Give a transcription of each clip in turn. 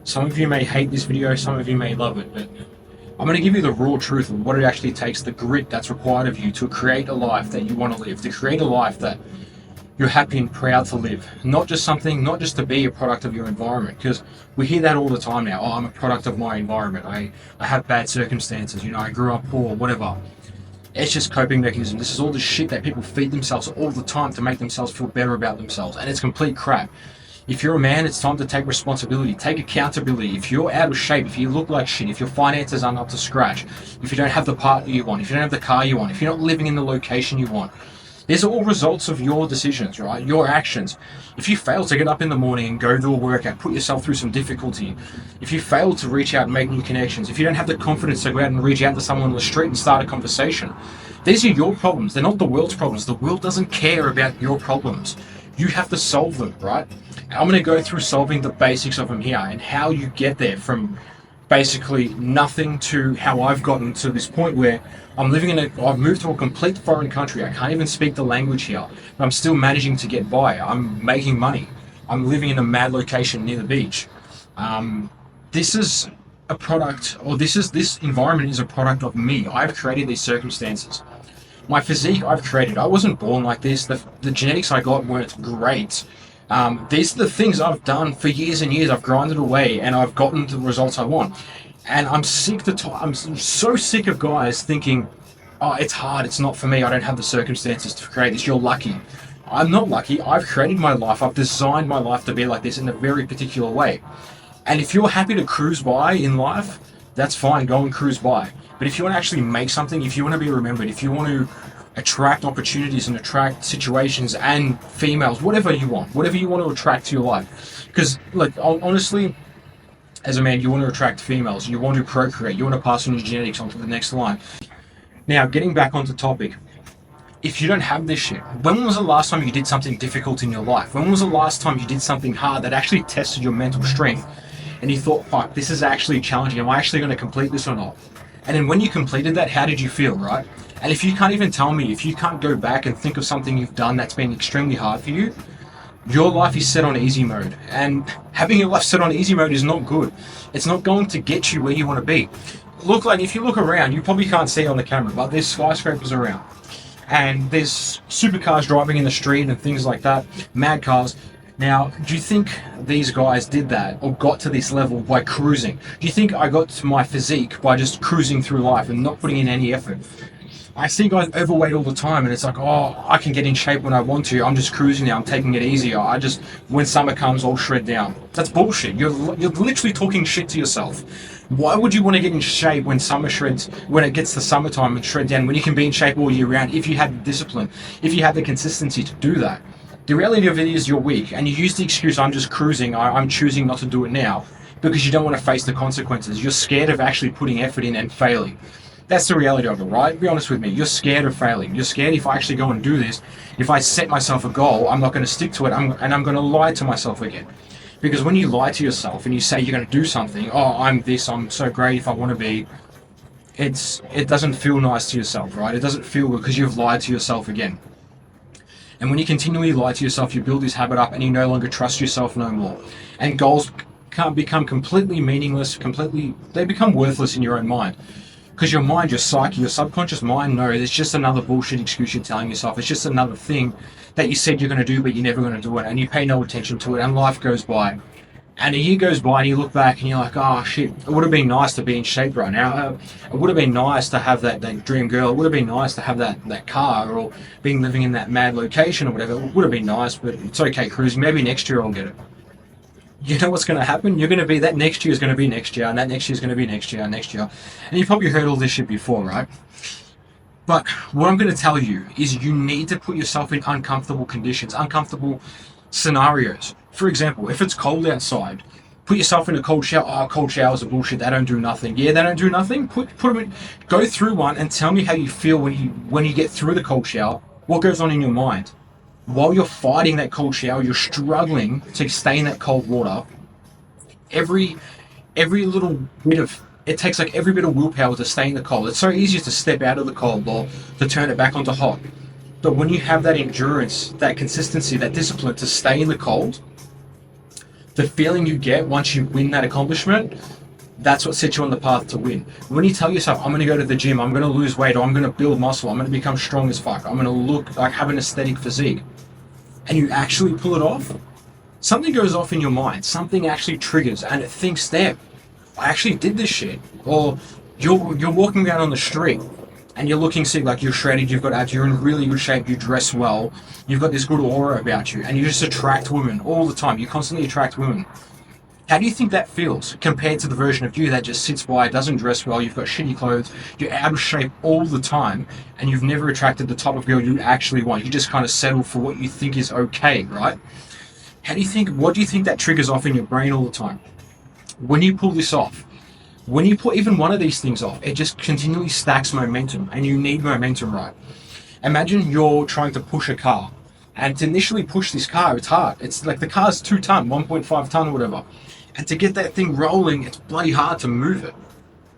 Some of you may hate this video, some of you may love it, but I'm going to give you the raw truth of what it actually takes, the grit that's required of you to create a life that you want to live, to create a life that you're happy and proud to live. Not just to be a product of your environment, because we hear that all the time now. Oh, I'm a product of my environment. I have bad circumstances, I grew up poor, whatever. It's just coping mechanism. This is all the shit that people feed themselves all the time to make themselves feel better about themselves, and it's complete crap. If you're a man, it's time to take responsibility, take accountability. If you're out of shape, if you look like shit, if your finances aren't up to scratch, if you don't have the partner you want, if you don't have the car you want, if you're not living in the location you want, these are all results of your decisions, right? Your actions. If you fail to get up in the morning and go do a workout, put yourself through some difficulty, if you fail to reach out and make new connections, if you don't have the confidence to go out and reach out to someone on the street and start a conversation, these are your problems. They're not the world's problems. The world doesn't care about your problems. You have to solve them, right? I'm going to go through solving the basics of them here and how you get there from basically nothing to how I've gotten to this point where I've moved to a complete foreign country. I can't even speak the language here, but I'm still managing to get by. I'm making money. I'm living in a mad location near the beach. This is a product, or this environment is a product of me. I've created these circumstances. My physique I've created. I wasn't born like this. The genetics I got weren't great. These are the things I've done for years and years. I've grinded away and I've gotten the results I want. And I'm so sick of guys thinking, oh, it's hard, it's not for me, I don't have the circumstances to create this, you're lucky. I'm not lucky. I've created my life. I've designed my life to be like this in a very particular way. And if you're happy to cruise by in life, that's fine, go and cruise by. But if you want to actually make something, if you want to be remembered, if you want to attract opportunities and attract situations and females, whatever you want to attract to your life. Because, like, honestly, as a man, you want to attract females, you want to procreate, you want to pass on your genetics onto the next line. Now, getting back onto topic, if you don't have this shit, when was the last time you did something difficult in your life? When was the last time you did something hard that actually tested your mental strength and you thought, fuck, this is actually challenging, am I actually going to complete this or not? And then when you completed that, how did you feel, right? And if you can't even tell me, if you can't go back and think of something you've done that's been extremely hard for you, your life is set on easy mode. And having your life set on easy mode is not good. It's not going to get you where you want to be. Look, like, if you look around, you probably can't see it on the camera, but there's skyscrapers around. And there's supercars driving in the street and things like that, mad cars. Now, do you think these guys did that or got to this level by cruising? Do you think I got to my physique by just cruising through life and not putting in any effort? I see guys overweight all the time and it's like, oh, I can get in shape when I want to. I'm just cruising now. I'm taking it easier. When summer comes, I'll shred down. That's bullshit. You're literally talking shit to yourself. Why would you want to get in shape when when it gets to summertime and shred down, when you can be in shape all year round if you have the discipline, if you have the consistency to do that? The reality of it is you're weak and you use the excuse, I'm just cruising, I'm choosing not to do it now because you don't want to face the consequences. You're scared of actually putting effort in and failing. That's the reality of it, right? Be honest with me. You're scared of failing. You're scared if I actually go and do this, if I set myself a goal, I'm not going to stick to it, and I'm going to lie to myself again. Because when you lie to yourself and you say you're going to do something, oh, I'm so great if I want to be, it doesn't feel nice to yourself, right? It doesn't feel good because you've lied to yourself again. And when you continually lie to yourself, you build this habit up and you no longer trust yourself no more. And goals can't become completely meaningless, they become worthless in your own mind. Because your mind, your psyche, your subconscious mind knows it's just another bullshit excuse you're telling yourself. It's just another thing that you said you're going to do, but you're never going to do it. And you pay no attention to it, and life goes by. And a year goes by, and you look back, and you're like, oh, shit, it would have been nice to be in shape right now. It would have been nice to have that dream girl. It would have been nice to have that car, or living in that mad location or whatever. It would have been nice, but it's okay cruising. Maybe next year I'll get it. You know what's going to happen? You're going to be, that next year is going to be next year, and that next year is going to be next year, and next year. And you've probably heard all this shit before, right? But what I'm going to tell you is you need to put yourself in uncomfortable conditions, uncomfortable scenarios. For example, if it's cold outside, put yourself in a cold shower. Oh, cold showers are bullshit. They don't do nothing. Yeah, they don't do nothing. Put them in, go through one and tell me how you feel when you get through the cold shower. What goes on in your mind? While you're fighting that cold shower, you're struggling to stay in that cold water. Every little bit of it takes like every bit of willpower to stay in the cold. It's so easy to step out of the cold or to turn it back onto hot. But when you have that endurance, that consistency, that discipline to stay in the cold, The feeling you get once you win that accomplishment, that's what sets you on the path to win. When you tell yourself, I'm going to go to the gym, I'm going to lose weight, or I'm going to build muscle, I'm going to become strong as fuck, I'm going to look like have an aesthetic physique, and you actually pull it off, something goes off in your mind. Something actually triggers, and it thinks, "Damn, I actually did this shit." Or you're walking around on the street, and you're looking sick, like you're shredded, you've got abs, you're in really good shape, you dress well, you've got this good aura about you, and you just attract women all the time. You constantly attract women. How do you think that feels compared to the version of you that just sits by, doesn't dress well, you've got shitty clothes, you're out of shape all the time, and you've never attracted the type of girl you actually want? You just kind of settle for what you think is okay, right? What do you think that triggers off in your brain all the time? When you pull this off, when you put even one of these things off, it just continually stacks momentum, and you need momentum, right? Imagine you're trying to push a car, and to initially push this car, it's hard. It's like the car's 2 ton, 1.5 ton, or whatever. And to get that thing rolling, it's bloody hard to move it.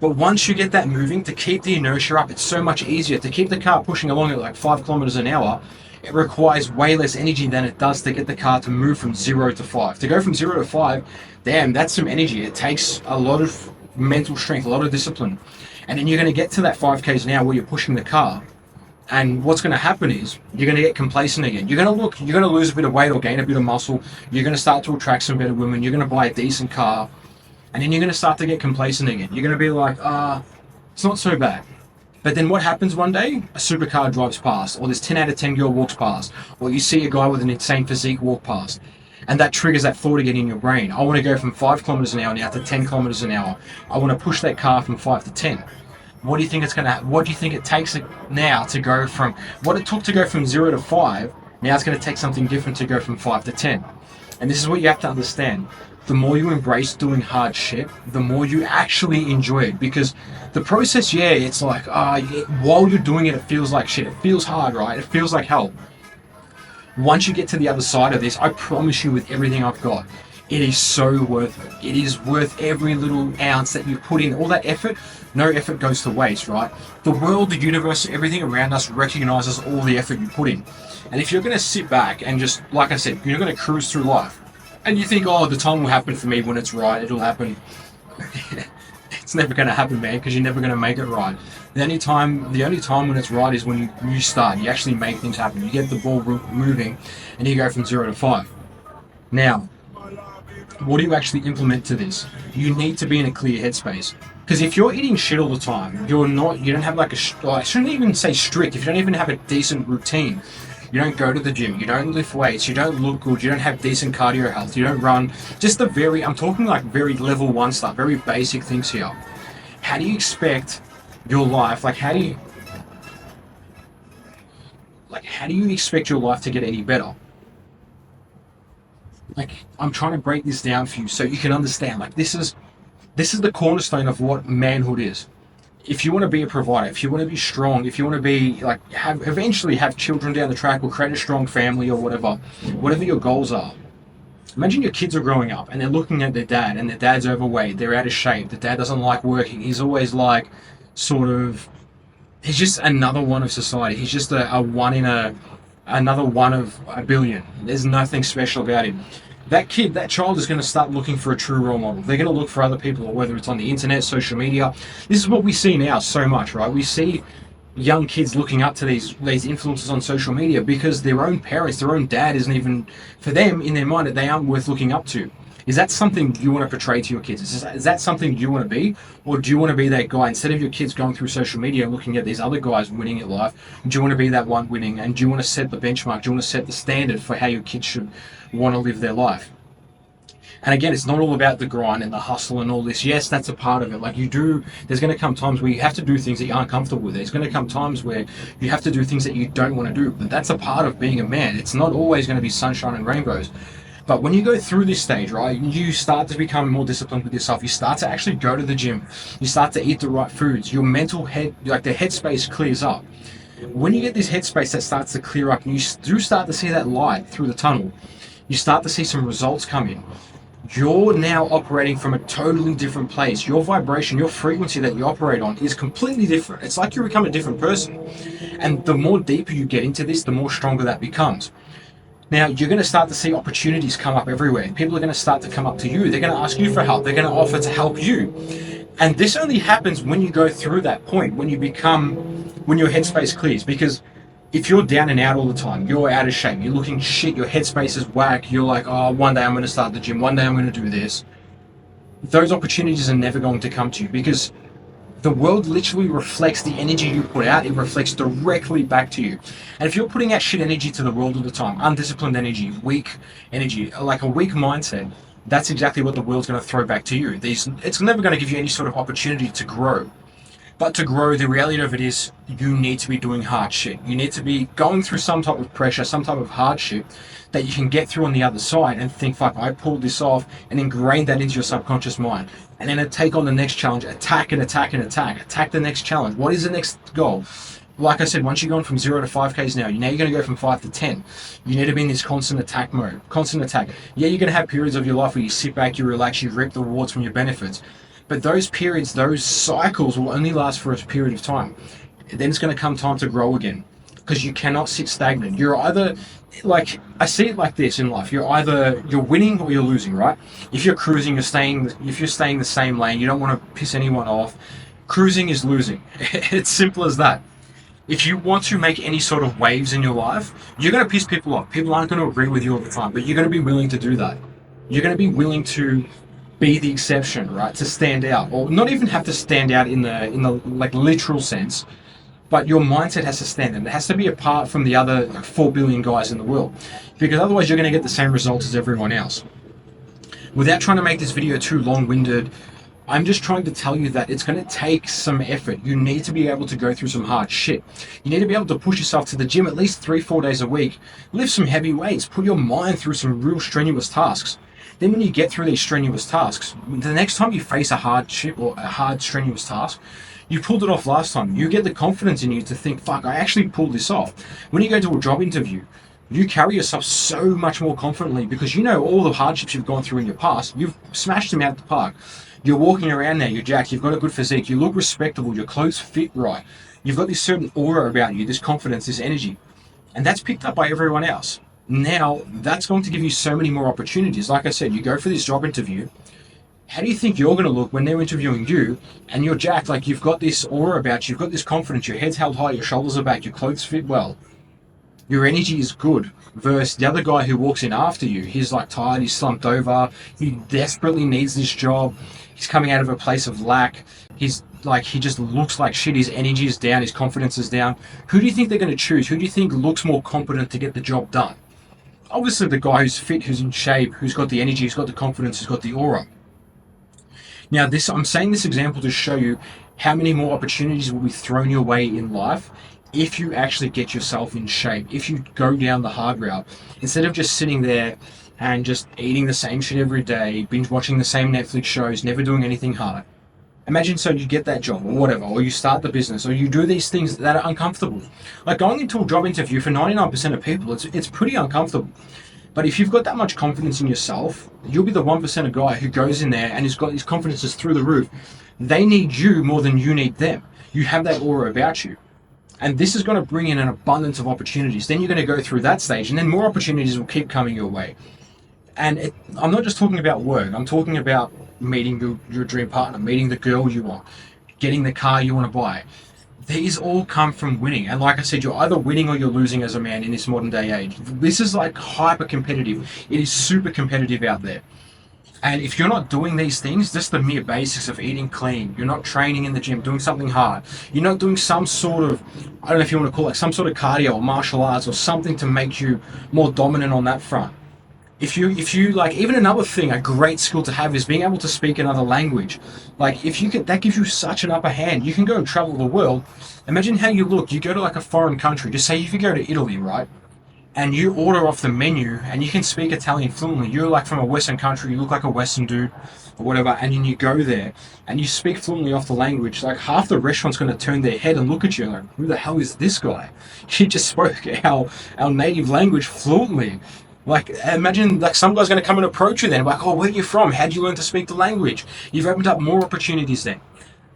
But once you get that moving, to keep the inertia up, it's so much easier. To keep the car pushing along at like 5 kilometers an hour, it requires way less energy than it does to get the car to move from 0 to 5. To go from 0 to 5, damn, that's some energy. It takes a lot of mental strength, a lot of discipline. And then you're going to get to that 5Ks an hour where you're pushing the car. And what's going to happen is you're going to get complacent again. You're going to lose a bit of weight or gain a bit of muscle. You're going to start to attract some better women. You're going to buy a decent car. And then you're going to start to get complacent again. You're going to be like, it's not so bad. But then what happens one day? A supercar drives past, or this 10 out of 10 girl walks past, or you see a guy with an insane physique walk past. And that triggers that thought again in your brain. I want to go from 5 kilometers an hour now to 10 kilometers an hour. I want to push that car from 5 to 10. What do you think what do you think it takes now to go from, what it took to go from 0 to 5, now it's going to take something different to go from 5 to 10. And this is what you have to understand. The more you embrace doing hard shit, the more you actually enjoy it. Because the process, yeah, it's like, while you're doing it, it feels like shit. It feels hard, right? It feels like hell. Once you get to the other side of this, I promise you with everything I've got, it is so worth it. It is worth every little ounce that you put in. All that effort, no effort goes to waste, right? The world, the universe, everything around us recognizes all the effort you put in. And if you're going to sit back and just, like I said, you're going to cruise through life, and you think, the time will happen for me when it's right, it'll happen. It's never going to happen, man, because you're never going to make it right. The only time when it's right is when you start. You actually make things happen. You get the ball moving, and you go from 0 to 5. Now, what do you actually implement to this? You need to be in a clear headspace. Because if you're eating shit all the time, you don't have like I shouldn't even say strict, if you don't even have a decent routine, you don't go to the gym, you don't lift weights, you don't look good, you don't have decent cardio health, you don't run, I'm talking like very level 1 stuff, very basic things here. How do you expect your life, how do you expect your life to get any better? I'm trying to break this down for you so you can understand. This is the cornerstone of what manhood is. If you want to be a provider, if you want to be strong, if you want to be eventually have children down the track or create a strong family or whatever your goals are. Imagine your kids are growing up and they're looking at their dad, and their dad's overweight, they're out of shape, the dad doesn't like working, he's always he's just another one of society. He's just another one of a billion. There's nothing special about him. That child is going to start looking for a true role model. They're going to look for other people, whether it's on the internet, social media. This is what we see now so much, right? We see young kids looking up to these influencers on social media because their own parents, their own dad isn't even, for them, in their mind, that they aren't worth looking up to. Is that something you want to portray to your kids? Is that something you want to be? Or do you want to be that guy, instead of your kids going through social media looking at these other guys winning at life, do you want to be that one winning? And do you want to set the benchmark? Do you want to set the standard for how your kids should want to live their life? And again, it's not all about the grind and the hustle and all this. Yes, that's a part of it. There's going to come times where you have to do things that you aren't comfortable with. There's going to come times where you have to do things that you don't want to do. But that's a part of being a man. It's not always going to be sunshine and rainbows. But when you go through this stage, right, you start to become more disciplined with yourself. You start to actually go to the gym. You start to eat the right foods. Your mental the headspace clears up. When you get this headspace that starts to clear up, and you do start to see that light through the tunnel, you start to see some results come in. You're now operating from a totally different place. Your vibration, your frequency that you operate on is completely different. It's like you become a different person. And the more deeper you get into this, the more stronger that becomes. Now, you're going to start to see opportunities come up everywhere. People are going to start to come up to you. They're going to ask you for help. They're going to offer to help you. And this only happens when you go through that point, when your headspace clears. Because if you're down and out all the time, you're out of shape, you're looking shit, your headspace is whack, you're like, oh, one day I'm going to start the gym, one day I'm going to do this. Those opportunities are never going to come to you because the world literally reflects the energy you put out. It reflects directly back to you. And if you're putting out shit energy to the world all the time, undisciplined energy, like a weak mindset, that's exactly what the world's going to throw back to you. It's never going to give you any sort of opportunity to grow. But to grow, the reality of it is you need to be doing hard shit. You need to be going through some type of pressure, some type of hardship that you can get through on the other side and think, fuck, I pulled this off, and ingrain that into your subconscious mind. And then take on the next challenge, attack and attack and attack. Attack the next challenge. What is the next goal? Like I said, once you're going from 0 to 5Ks now you're going to go from 5 to 10. You need to be in this constant attack mode. Constant attack. Yeah, you're going to have periods of your life where you sit back, you relax, you reap the rewards from your benefits. But those periods, those cycles will only last for a period of time. Then it's going to come time to grow again because you cannot sit stagnant. You're either, like, I see it like this in life. You're winning or you're losing, right? If you're cruising, if you're staying the same lane, you don't want to piss anyone off. Cruising is losing. It's simple as that. If you want to make any sort of waves in your life, you're going to piss people off. People aren't going to agree with you all the time, but you're going to be willing to do that. You're going to be willing to be the exception, right? To stand out, or not even have to stand out in the like literal sense, but your mindset has to stand out. It has to be apart from the other 4 billion guys in the world, because otherwise you're going to get the same results as everyone else. Without trying to make this video too long-winded, I'm just trying to tell you that it's going to take some effort. You need to be able to go through some hard shit. You need to be able to push yourself to the gym at least 3-4 days a week, lift some heavy weights, put your mind through some real strenuous tasks. Then when you get through these strenuous tasks, the next time you face a hardship or a hard strenuous task, you pulled it off last time. You get the confidence in you to think, fuck, I actually pulled this off. When you go to a job interview, you carry yourself so much more confidently because you know all the hardships you've gone through in your past. You've smashed them out of the park. You're walking around there, you're jacked, you've got a good physique, you look respectable, your clothes fit right. You've got this certain aura about you, this confidence, this energy. And that's picked up by everyone else. Now, that's going to give you so many more opportunities. Like I said, you go for this job interview. How do you think you're going to look when they're interviewing you and you're jacked? Like you've got this aura about you, you've got this confidence, your head's held high, your shoulders are back, your clothes fit well, your energy is good. Versus the other guy who walks in after you, he's like tired, he's slumped over, he desperately needs this job, he's coming out of a place of lack, he's like, he just looks like shit, his energy is down, his confidence is down. Who do you think they're going to choose? Who do you think looks more competent to get the job done? Obviously the guy who's fit, who's in shape, who's got the energy, who's got the confidence, who's got the aura. Now I'm saying this example to show you how many more opportunities will be thrown your way in life if you actually get yourself in shape, if you go down the hard route, instead of just sitting there and just eating the same shit every day, binge watching the same Netflix shows, never doing anything hard. Imagine so you get that job or whatever, or you start the business, or you do these things that are uncomfortable. Like going into a job interview for 99% of people, it's pretty uncomfortable. But if you've got that much confidence in yourself, you'll be the 1% of guy who goes in there and has got his confidence is through the roof. They need you more than you need them. You have that aura about you. And this is going to bring in an abundance of opportunities. Then you're going to go through that stage, and then more opportunities will keep coming your way. And I'm not just talking about work. I'm talking about meeting your dream partner, meeting the girl you want, getting the car you want to buy. These all come from winning. And like I said, you're either winning or you're losing as a man in this modern day age. This is like hyper competitive. It is super competitive out there. And if you're not doing these things, just the mere basics of eating clean, you're not training in the gym, doing something hard, you're not doing some sort of, I don't know if you want to call it some sort of cardio or martial arts or something to make you more dominant on that front. If you like, even another thing, a great skill to have is being able to speak another language. Like if you could, that gives you such an upper hand. You can go and travel the world. Imagine how you look. You go to like a foreign country. Just say if you go to Italy, right? And you order off the menu and you can speak Italian fluently. You're like from a Western country, you look like a Western dude or whatever, and then you go there and you speak fluently off the language, like half the restaurant's going to turn their head and look at you like, who the hell is this guy? He just spoke our native language fluently. Like, imagine, like, some guy's going to come and approach you then, like, oh, where are you from? How did you learn to speak the language? You've opened up more opportunities then.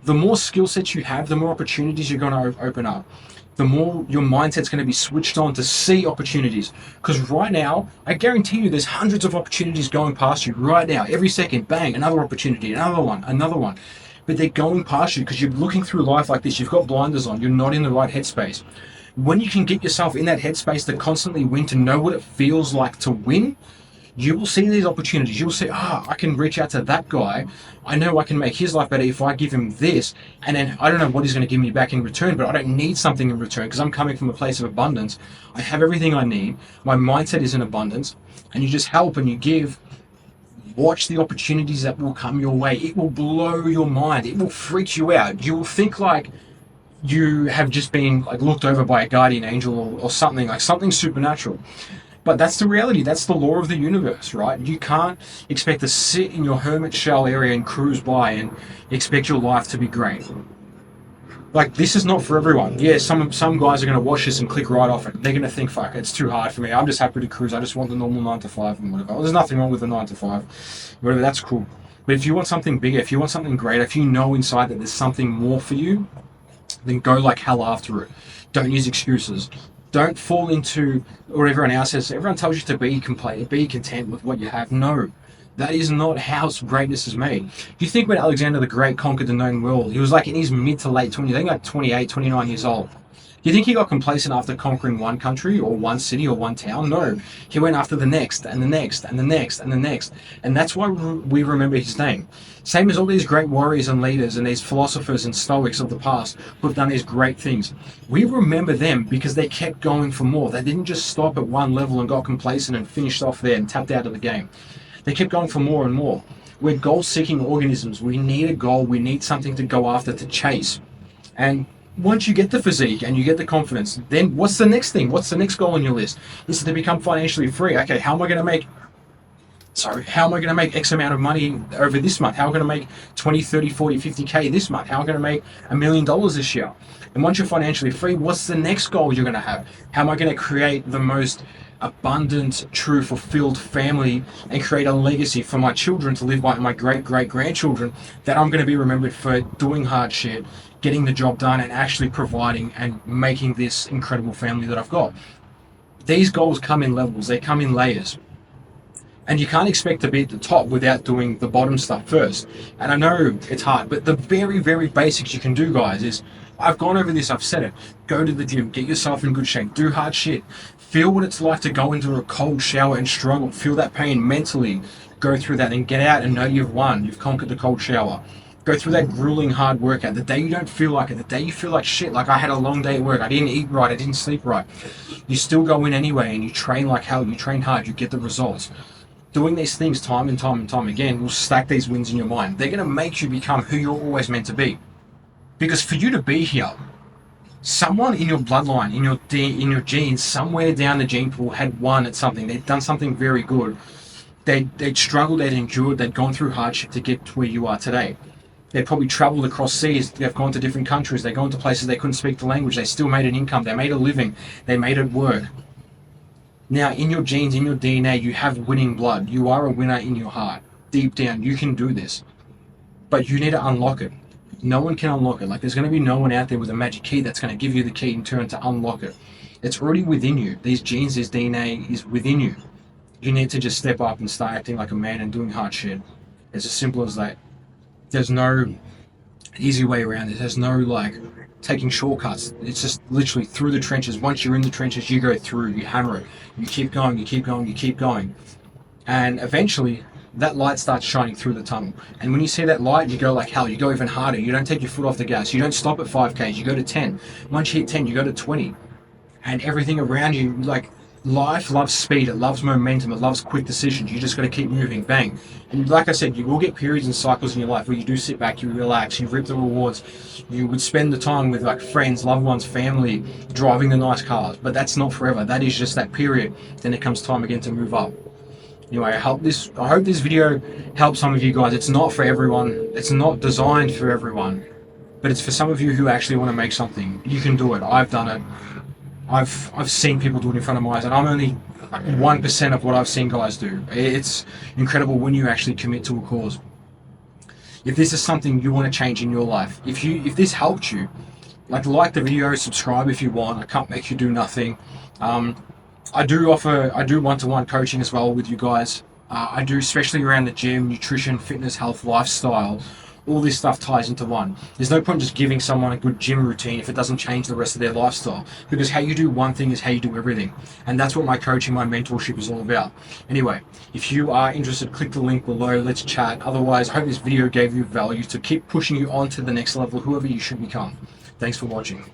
The more skill sets you have, the more opportunities you're going to open up. the more your mindset's going to be switched on to see opportunities. Because right now, I guarantee you there's hundreds of opportunities going past you right now. Every second, bang, another opportunity, another one, another one. But they're going past you because you're looking through life like this. You've got blinders on. You're not in the right headspace. When you can get yourself in that headspace to constantly win, to know what it feels like to win, you will see these opportunities. You'll say, I can reach out to that guy. I know I can make his life better if I give him this. And then I don't know what he's going to give me back in return, but I don't need something in return because I'm coming from a place of abundance. I have everything I need. My mindset is in abundance. And you just help and you give. Watch the opportunities that will come your way. It will blow your mind. It will freak you out. You will think like you have just been like looked over by a guardian angel or something, like something supernatural. But that's the reality. That's the law of the universe, right? You can't expect to sit in your hermit shell area and cruise by and expect your life to be great. Like, this is not for everyone. Yeah, some guys are going to watch this and click right off it. They're going to think, fuck, it's too hard for me. I'm just happy to cruise. I just want the normal 9 to 5 and whatever. Well, there's nothing wrong with the 9 to 5. Whatever, that's cool. But if you want something bigger, if you want something greater, if you know inside that there's something more for you, then go like hell after it. Don't use excuses. Don't fall into what everyone else says. Everyone tells you to be content with what you have. No, that is not how greatness is made. If you think when Alexander the Great conquered the known world, he was like in his mid to late 20s, I think like 28, 29 years old. Do you think he got complacent after conquering one country or one city or one town? No, he went after the next and the next and the next and the next. And that's why we remember his name. Same as all these great warriors and leaders and these philosophers and stoics of the past who have done these great things. We remember them because they kept going for more. They didn't just stop at one level and got complacent and finished off there and tapped out of the game. They kept going for more and more. We're goal-seeking organisms. We need a goal. We need something to go after, to chase. And once you get the physique and you get the confidence, then what's the next thing? What's the next goal on your list? This is to become financially free. Okay, how am I going to make X amount of money over this month? How am I going to make 20, 30, 40, 50K this month? How am I going to make $1 million this year? And once you're financially free, what's the next goal you're going to have? How am I going to create the most abundant, true, fulfilled family and create a legacy for my children to live by, my great-great-grandchildren, that I'm going to be remembered for doing hard shit, getting the job done, and actually providing and making this incredible family that I've got. These goals come in levels. They come in layers. And you can't expect to be at the top without doing the bottom stuff first. And I know it's hard, but the very, very basics you can do, guys, is I've gone over this, I've said it. Go to the gym, get yourself in good shape, do hard shit. Feel what it's like to go into a cold shower and struggle. Feel that pain mentally. Go through that and get out and know you've won. You've conquered the cold shower. Go through that grueling hard workout. The day you don't feel like it, the day you feel like shit, like I had a long day at work, I didn't eat right, I didn't sleep right. You still go in anyway and you train like hell, you train hard, you get the results. Doing these things time and time and time again will stack these wins in your mind. They're going to make you become who you're always meant to be. Because for you to be here, someone in your bloodline, in your genes, somewhere down the gene pool had won at something. They'd done something very good. They'd struggled, they'd endured, they'd gone through hardship to get to where you are today. They'd probably traveled across seas, they've gone to different countries, they've gone to places they couldn't speak the language, they still made an income, they made a living, they made it work. Now, in your genes, in your DNA, you have winning blood. You are a winner in your heart. Deep down, you can do this. But you need to unlock it. No one can unlock it. Like, there's going to be no one out there with a magic key that's going to give you the key in turn to unlock it. It's already within you. These genes, this DNA is within you. You need to just step up and start acting like a man and doing hard shit. It's as simple as that. There's no easy way around it. There's no, like, taking shortcuts. It's just literally through the trenches. Once you're in the trenches, you go through, you hammer it. You keep going, you keep going, you keep going. And eventually, that light starts shining through the tunnel. And when you see that light, you go like hell. You go even harder. You don't take your foot off the gas. You don't stop at 5Ks. You go to 10. Once you hit 10, you go to 20. And everything around you, like, life loves speed. It loves momentum. It loves quick decisions. You just got to keep moving. Bang. And like I said, you will get periods and cycles in your life where you do sit back, you relax, you reap the rewards. You would spend the time with, like, friends, loved ones, family, driving the nice cars. But that's not forever. That is just that period. Then it comes time again to move up. Anyway, I hope this video helps some of you guys. It's not for everyone. It's not designed for everyone. But it's for some of you who actually want to make something. You can do it. I've done it. I've seen people do it in front of my eyes, and I'm only 1% of what I've seen guys do. It's incredible when you actually commit to a cause. If this is something you want to change in your life, if this helped you, like the video, subscribe if you want. I can't make you do nothing. I do one-to-one coaching as well with you guys. I do, especially around the gym, nutrition, fitness, health, lifestyle. All this stuff ties into one. There's no point just giving someone a good gym routine if it doesn't change the rest of their lifestyle. Because how you do one thing is how you do everything. And that's what my coaching, my mentorship is all about. Anyway, if you are interested, click the link below. Let's chat. Otherwise, I hope this video gave you value to keep pushing you on to the next level, whoever you should become. Thanks for watching.